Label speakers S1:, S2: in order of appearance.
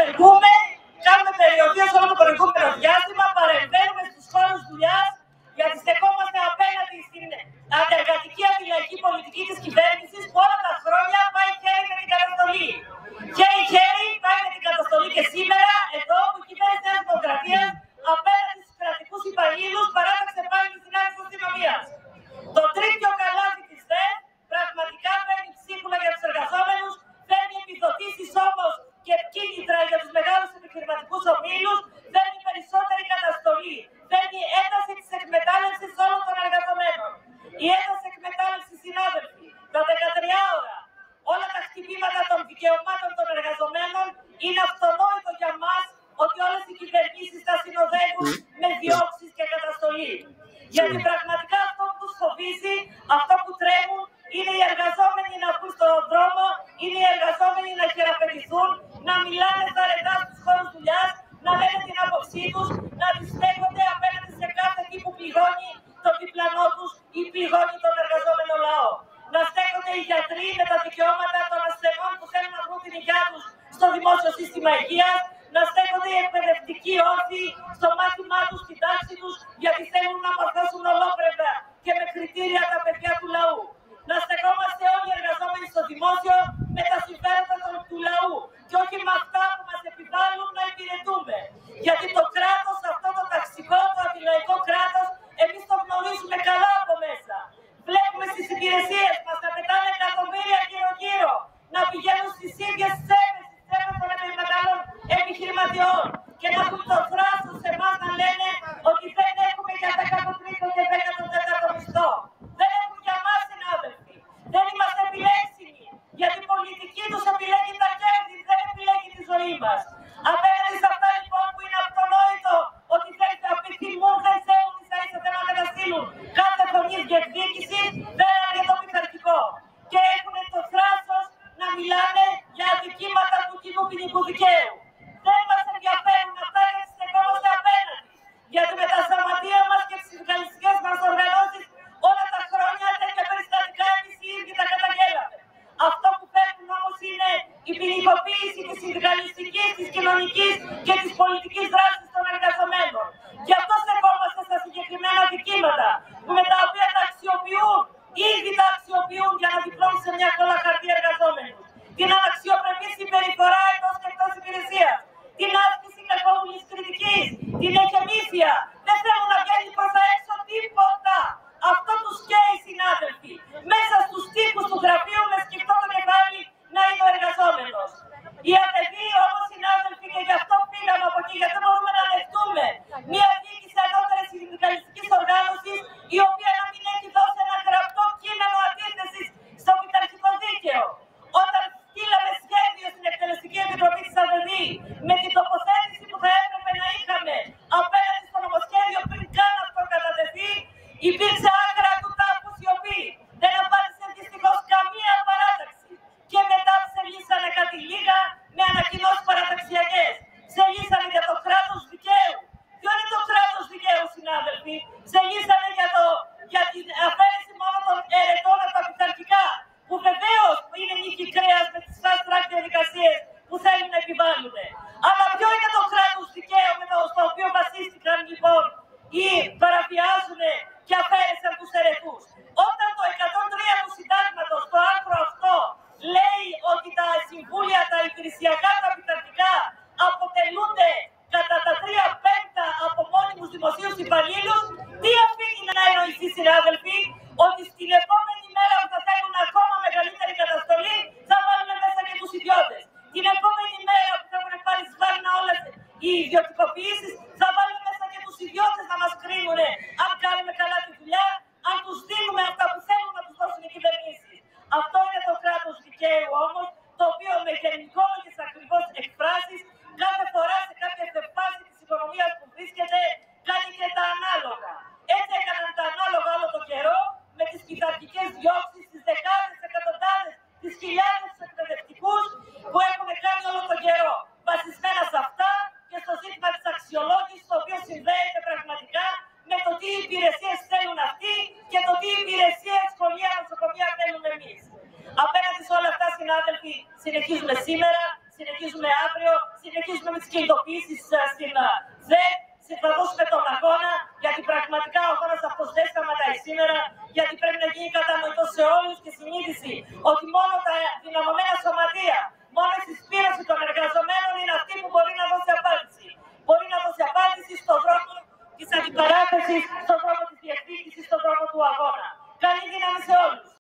S1: απεργούμε, κάνουμε περιοδία σε όλο το προηγούμενο διάστημα, παρεμβαίνουμε στους χώρους δουλειάς, γιατί στεκόμαστε απέναντι στην αντεργατική αντιλαϊκή πολιτική της κυβέρνησης που όλα τα χρόνια πάει χέρι με την καταστολή. Χέρι πάει με την καταστολή και σήμερα, εδώ που η κυβέρνηση της Δημοκρατίας απέναντι στους κρατικούς υπαλλήλους παράταξε πάλι τη δυνάμει της αστυνομίας. Το τρίτιο καλάθι της ΔΕΔ πραγματικά παίρνει ψίχουλα για τους εργαζόμενους, παίρνει επιδοτήσεις όμως και κίνητρα για τους μεγάλους επιχειρηματικούς ομίλους, παίρνει περισσότερη καταστολή, παίρνει ένταση της εκμετάλλευσης όλων των εργαζομένων. Η ένταση εκμετάλλευσης, συνάδελφοι, τα 13 ώρα, όλα τα χτυπήματα των δικαιωμάτων των εργαζομένων, είναι αυτονόητο για μας ότι όλες οι κυβερνήσεις τα συνοδεύουν με διώξεις και καταστολή. Γιατί πραγματικά αυτό που τους φοβίζει, αυτό που τρέμουν, είναι οι εργαζόμενοι να βγουν στον δρόμο, είναι οι εργαζόμενοι να χειραφετηθούν, να μιλάνε θαρετά στους χώρους δουλειάς, να λένε την άποψή τους, να αντιστέκονται απέναντι σε κάθε τι που πληγώνει τον διπλανό τους ή πληγώνει τον εργαζόμενο λαό. Να στέκονται οι γιατροί με τα δικαιώματα των ασθενών που θέλουν να βρουν την υγεία τους στο δημόσιο σύστημα υγείας, να στέκονται οι εκπαιδευτικοί όρθιοι στο μάθημά τους, στην τάξη τους, γιατί θέλουν να μορφώσουν ολόκληρα και με κριτήρια τα παιδιά του λαού. Να στεκόμαστε όλοι οι εργαζόμενοι στο δημόσιο με τα συμφέροντα του λαού και όχι με αυτά που μας επιβάλλουν να υπηρετούμε. Γιατί το κράτος, αυτό το ταξικό, το αντιλαϊκό κράτος, εμείς το γνωρίζουμε καλά από μέσα. Βλέπουμε στις υπηρεσίες μας να πετάνε εκατομμύρια γύρω-γύρω, να πηγαίνουν στις ίδιες τσέπες, στις τσέπες των μεγάλων επιχειρηματιών και να έχουν το θράσος σε εμάς να λένε ότι δεν έχουμε για 13ο και 14ο μισθό. Δεν έχουν για μας, συνάδελφοι. Δεν είμαστε επιλέξιμοι. Γιατί η πολιτική τους επιλέγει τα κέρδη, δεν επιλέγει τη ζωή μας. Απέναντι σε αυτά λοιπόν που είναι αυτονόητο ότι δεν επιθυμούν, δεν θέλουν ίσα-ίσα θέλουν να καταστήλουν κάθε φωνή διεκδίκηση, δεν είναι για το πειθαρχικό. Και έχουν το θράσος να μιλάνε για αδικήματα του κοινού ποινικού δικαίου. Δεν μας ενδιαφέρουν αυτά γιατί στεκόμαστε απέναντι. Γιατί με τα σωματεία μας και τις συνδικαλιστικές μας οργανώσεις όλα τα χρόνια τέτοια περιστατικά εμείς οι ίδιοι τα καταγγέλαμε. Αυτό που παίρνουν όμως είναι η ποινικοποίηση της συνδικαλιστικής, της κοινωνικής και της πολιτικής δράσης των εργαζομένων. Γι' αυτό στεκόμαστε στα συγκεκριμένα δικήματα που με τα οποία τα αξιοποιούν, ήδη τα αξιοποιούν για να διπλώνουν σε μια κόλλα χαρτί εργαζόμενους. Την αναξιοπρεπή συμπεριφορά εντός και εκτός υπηρεσίας, την άσκηση κακόβουλης κριτικής, την εκεμήθεια. Δεν θέλουν να βγαίνει προς τα έξω τίποτα. Αυτό τους καίει, συνάδελφοι. Μέσα στους τοίχους του γραφείου με σκεφτό το κεφάλι να είναι ο εργαζόμενος. Οι ΑΤΕΔΗ όμως, συνάδελφοι, και γι' αυτό φύγαμε από εκεί, γιατί δεν μπορούμε να δεχτούμε μια διοίκηση ανώτερης συνδικαλιστικής οργάνωσης, η οποία να μην έχει δώσει ένα γραπτό κείμενο αντίθεσης στο πειθαρχικό δίκαιο. Όταν στείλαμε σχέδιο στην Εκτελεστική Επιτροπή της ΑΤΕΔΗ με την τοποθέτηση που θα έπρεπε να είχαμε απέναντι στο νομοσχέδιο πριν καν αυτό κατατεθεί, υπήρξε άκρα του τάφου σιωπή. Δεν απάντησε δυστυχώς καμία παράταξη. Και μετά ψελίσανε κάτι λίγα με ανακοινώσεις παραταξιακές. Ψελίσανε για το κράτος δικαίου. Ποιο είναι το κράτος δικαίου, συνάδελφοι? Ψελίσανε για την αφαίρεση μόνο των ερετών από τα πειθαρχικά. Που βεβαίως είναι νίκη κρέας με τις fast track διαδικασίες που θέλουν να επιβάλλουν. Αλλά ποιο είναι το κράτος δικαίου στο οποίο βασίστηκαν λοιπόν ή παραβιάζουν και αφαίρεσαν τους ερετούς? Όταν το 103 του συντάγματος, το άρθρο αυτό, λέει ότι τα συμβούλια, τα υπηρεσιακά, τα πειθαρχικά αποτελούνται κατά τα 3/5 από μόνιμους δημοσίους υπαλλήλους, τι αφήνει να εννοηθεί, συνάδελφοι? Ότι στην επόμενη μέρα που θα θέλουν ακόμα μεγαλύτερη καταστολή θα βάλουν μέσα και τους ιδιώτες. Την επόμενη μέρα που θα έχουν πάρει σβάρνα όλες οι ιδιωτικοποιήσεις θα βάλουν μέσα και τους ιδιώτες να μας κρίνουν αν κάνουμε καλά τη δουλειά, αν τους δίνουμε αυτά που θέλουν να τους δώσουν οι κυβερνήσεις. Αυτό είναι το κράτος δικαίου όμως, το οποίο με γενικόλογες ακριβώς εκφράσεις κάθε φορά σε κάποια φάση της οικονομίας που βρίσκεται κάνει και τα ανάλογα. Έτσι έκαναν τα ανάλογα όλο τον καιρό με τις πειθαρχικές διώξεις, τις δεκάδες, εκατοντάδες, τις χιλιάδες τους εκπαιδευτικούς που έχουν κάνει όλο τον καιρό. Βασισμένα σε αυτά και στο ζήτημα της αξιολόγησης, το οποίο συνδέεται πραγματικά με το τι υπηρεσίες θέλουν αυτοί και το τι υπηρεσίες, σχολεία, νοσοκομεία θέλουμε εμείς. Απέναντι σε όλα αυτά, συνάδελφοι, συνεχίζουμε σήμερα, συνεχίζουμε αύριο, συνεχίζουμε με τις κινητοποιήσεις στην ΔΕΚ. Θα δώσουμε τον αγώνα, γιατί πραγματικά ο αγώνας αυτός δεν σταματάει σήμερα, γιατί πρέπει να γίνει κατανοητό σε όλους και συνείδηση ότι μόνο τα δυναμωμένα σωματεία, μόνο η συσπήρωση των εργαζομένων είναι αυτή που μπορεί να δώσει απάντηση. Μπορεί να δώσει απάντηση στον δρόμο της αντιπαράθεσης, στον δρόμο της διεκδίκησης, στον δρόμο του αγώνα. Καλή δύναμη σε όλους.